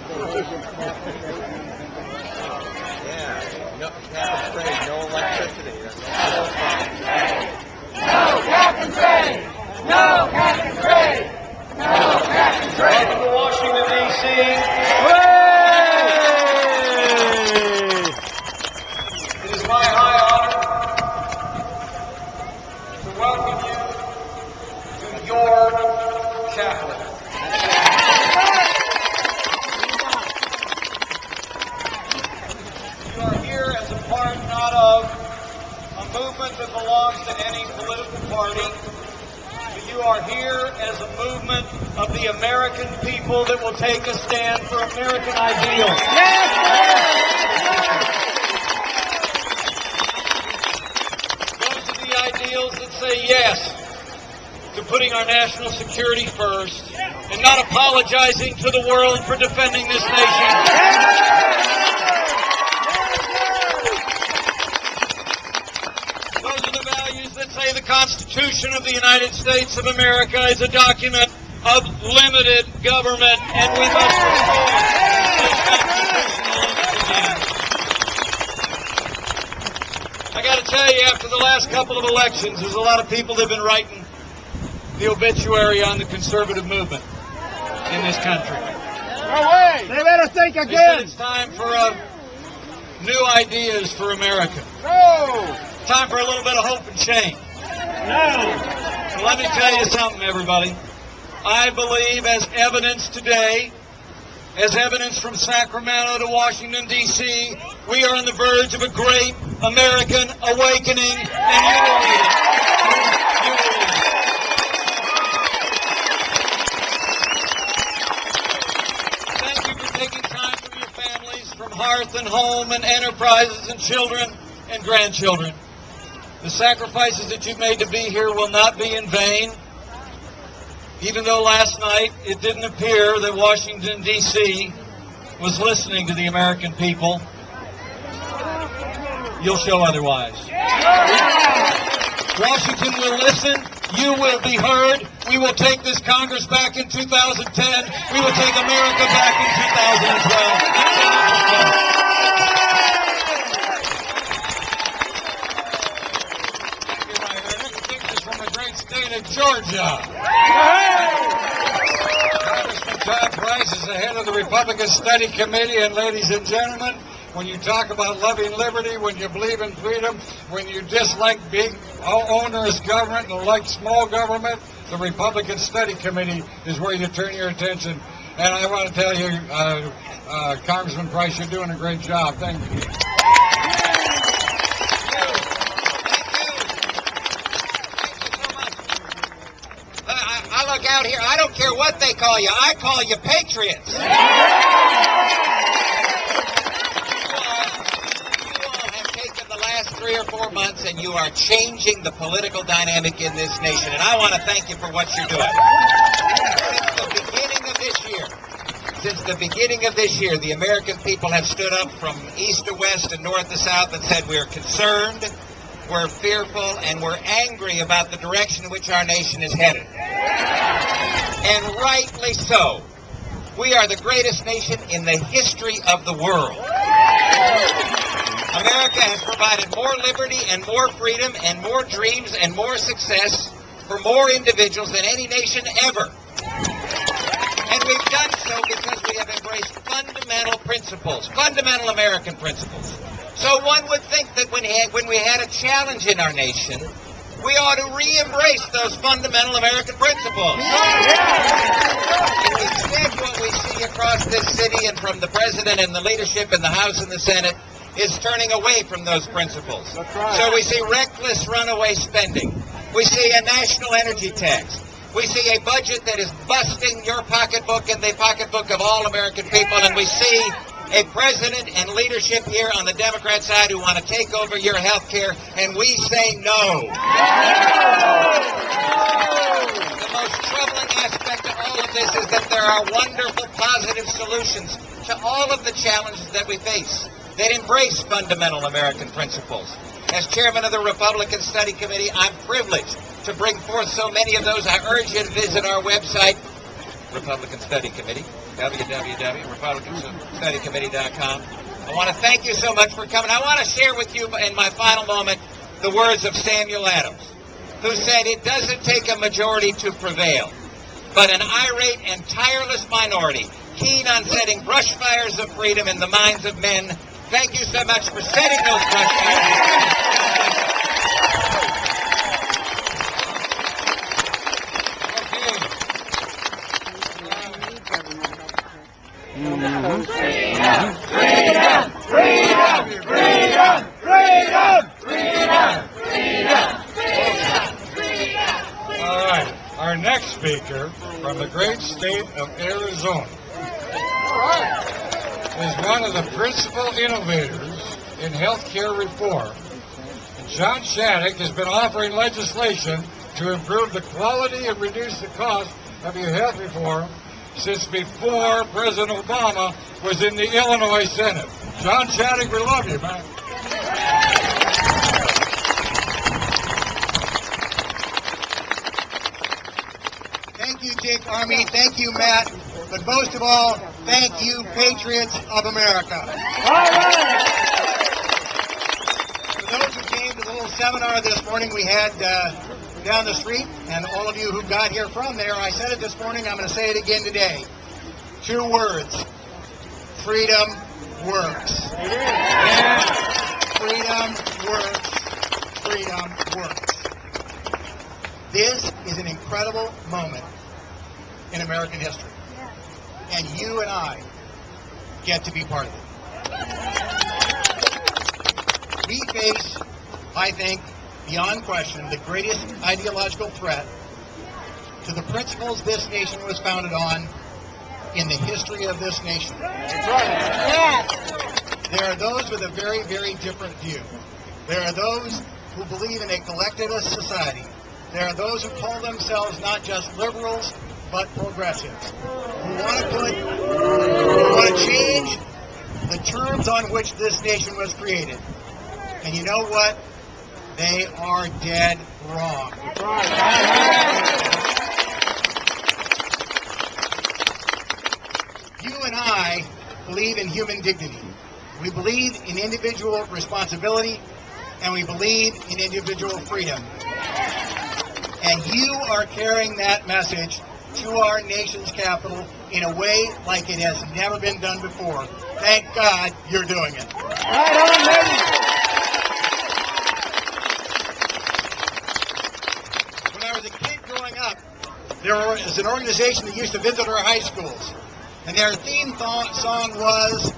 Yeah, no cap and trade, no electricity. No cap and trade! No cap and trade! No cap and trade! Welcome to Washington, D.C. It is my high honor to welcome you to your capital. You are here as a part not of a movement that belongs to any political party, but you are here as a movement of the American people that will take a stand for American ideals. Those are the ideals that say yes to putting our national security first and not apologizing to the world for defending this nation. Those are the values that say the Constitution of the United States of America is a document of limited government, and we must respect those constitutional limits. I got to tell you, after the last couple of elections, there's a lot of people that have been writing the obituary on the conservative movement in this country. No way! They better think They said again! it's time for new ideas for America. No! Time for a little bit of hope and change. No! So let me tell you something, everybody. I believe, as evidence today, as evidence from Sacramento to Washington, D.C., we are on the verge of a great American awakening, and you will lead it. You will lead it. Thank you for taking time from your families, from hearth and home and enterprises and children and grandchildren. The sacrifices that you've made to be here will not be in vain. Even though last night it didn't appear that Washington, D.C. was listening to the American people, you'll show otherwise. Washington will listen. You will be heard. We will take this Congress back in 2010. We will take America back in 2012. From the great state of Georgia. Congressman Todd Price is the head of the Republican Study Committee, and ladies and gentlemen, when you talk about loving liberty, when you believe in freedom, when you dislike big onerous government and like small government, the Republican Study Committee is where you turn your attention. And I want to tell you, Congressman Price, you're doing a great job. Thank you. I look out here, I don't care what they call you, I call you patriots. You all have taken the last 3 or 4 months and you are changing the political dynamic in this nation, and I want to thank you for what you're doing. Since the beginning of this year, the American people have stood up from east to west and north to south and said we're concerned, we're fearful, and we're angry about the direction in which our nation is headed. And rightly so. We are the greatest nation in the history of the world. America has provided more liberty and more freedom and more dreams and more success for more individuals than any nation ever. And we've done so because we have embraced fundamental principles, fundamental American principles. So one would think that when we had a challenge in our nation, we ought to re-embrace those fundamental American principles. Instead, what we see across this city and from the President and the leadership in the House and the Senate is turning away from those principles. So we see reckless runaway spending. We see a national energy tax. We see a budget that is busting your pocketbook and the pocketbook of all American people, and we see a president and leadership here on the Democrat side who want to take over your health care, and we say no. The most troubling aspect of all of this is that there are wonderful, positive solutions to all of the challenges that we face that embrace fundamental American principles. As chairman of the Republican Study Committee, I'm privileged to bring forth so many of those. I urge you to visit our website. Republican Study Committee, www.republicanstudycommittee.com. I want to thank you so much for coming. I want to share with you in my final moment the words of Samuel Adams, who said, "It doesn't take a majority to prevail, but an irate and tireless minority, keen on setting brush fires of freedom in the minds of men." Thank you so much for setting those brush fires. Freedom, freedom, freedom, freedom, freedom, freedom, freedom, freedom. All right, our next speaker from the great state of Arizona is one of the principal innovators in healthcare reform. John Shattuck has been offering legislation to improve the quality and reduce the cost of your health reform since before President Obama was in the Illinois Senate. John Shattuck, we love you, man. Thank you, Jake Army. Thank you, Matt. But most of all, thank you, patriots of America. All right. For those who came to the little seminar this morning we had down the street, and all of you who got here from there, I said it this morning, I'm going to say it again today. 2 words. Freedom works. Yeah. Freedom works. Freedom works. This is an incredible moment in American history. And you and I get to be part of it. We face, I think, beyond question, the greatest ideological threat to the principles this nation was founded on in the history of this nation. That's right. Yes. There are those with a very, very different view. There are those who believe in a collectivist society. There are those who call themselves not just liberals, but progressives, who want to change the terms on which this nation was created. And you know what? They are dead wrong. That's right. You and I believe in human dignity. We believe in individual responsibility, and we believe in individual freedom. And you are carrying that message to our nation's capital in a way like it has never been done before. Thank God you're doing it. Right on, ladies. When I was a kid growing up, there was an organization that used to visit our high schools. And their theme song was,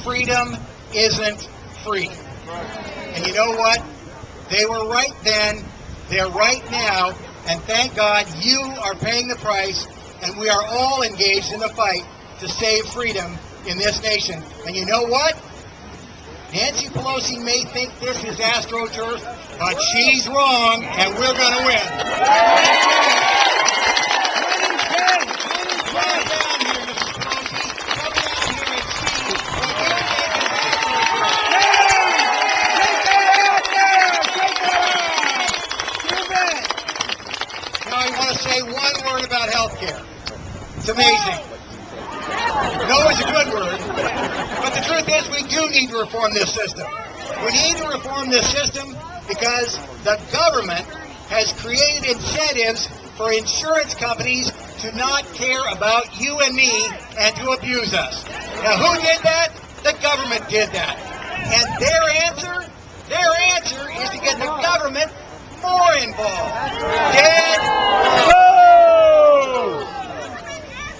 "Freedom Isn't Free." And you know what? They were right then, they're right now, and thank God you are paying the price, and we are all engaged in the fight to save freedom in this nation. And you know what? Nancy Pelosi may think this is AstroTurf, but she's wrong, and we're going to win. Come down here, Mrs. Pelosi. Come down here and see what you think is AstroTurf. Now, I want to say one word about health care. It's amazing. No is a good word, but the truth is we do need to reform this system. We need to reform this system because the government has created incentives for insurance companies to not care about you and me and to abuse us. Now, who did that? The government did that. And their answer is to get the government more involved. Dead wrong.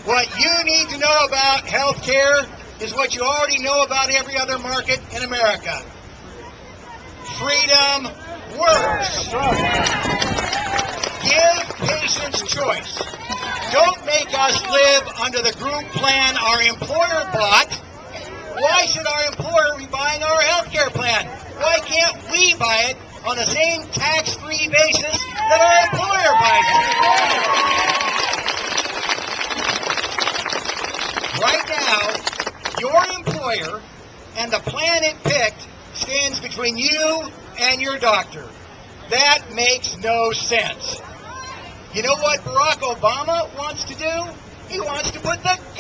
What you need to know about health care is what you already know about every other market in America. Freedom works. Give patients choice. Don't make us live under the group plan our employer bought. Why should our employer be buying our health care plan? Why can't we buy it on the same tax-free basis that our employer buys it? Right now, your employer and the plan it picked stands between you and your doctor. That makes no sense. You know what Barack Obama wants to do? He wants to put the gun